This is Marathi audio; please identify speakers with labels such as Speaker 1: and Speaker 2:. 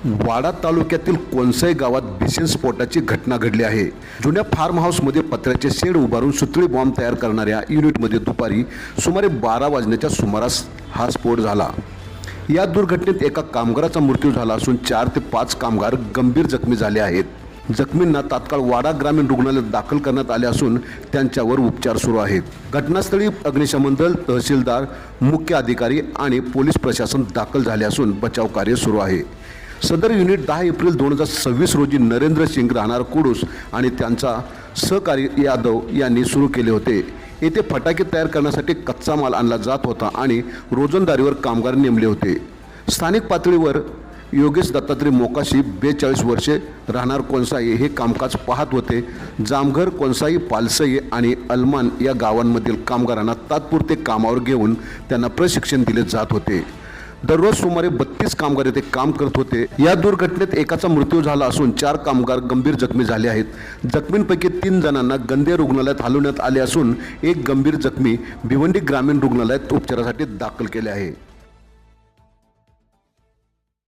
Speaker 1: वाडा तालुक्यातील कोणसाई गावात भीषण स्फोटाची घटना घडली आहे। जुन्या फार्म हाऊसमध्ये पत्र्याचे शेड उभारून सुतळी बॉम्ब तयार करणाऱ्या युनिटमध्ये दुपारी सुमारे 12 वाजण्याच्या सुमारास हा स्फोट झाला। या दुर्घटनेत एका कामगाराचा मृत्यू झाला असून 4 ते 5 कामगार गंभीर जखमी झाले आहेत। जखमींना तात्काळ वाडा ग्रामीण रुग्णालयात दाखल करण्यात आले असून त्यांच्यावर उपचार सुरू आहेत। घटनास्थळी अग्निशमन दल, तहसीलदार, मुख्य अधिकारी आणि पोलीस प्रशासन दाखल झाले असून बचाव कार्य सुरू आहे। सदर युनिट 10 एप्रिल 2026 रोजी नरेंद्र सिंग राहणार कुडूस आणि त्यांचा सहकारी यादव यांनी सुरू केले होते। येथे फटाके तयार करण्यासाठी कच्चा माल आणला जात होता आणि रोजंदारीवर कामगार नेमले होते। स्थानिक पातळीवर योगेश दत्तात्रय मोकाशी 42 वर्षे राहणार कोणसाई हे कामकाज पाहत होते। जामघर, कोणसाई, पालसई आणि अलमान या गावांमधील कामगारांना तात्पुरते कामावर घेऊन त्यांना प्रशिक्षण दिले जात होते। दररोज सुमारे 32 कामगार येथे काम करत होते। या दुर्घटनेत एकाचा मृत्यू झाला असून 4 कामगार गंभीर जखमी झाले आहेत। जखमींपैकी 3 जणांना गंदे रुग्णालयात हलवण्यात आले असून एक गंभीर जखमी भिवंडी ग्रामीण रुग्णालयात उपचारासाठी दाखल केले आहे।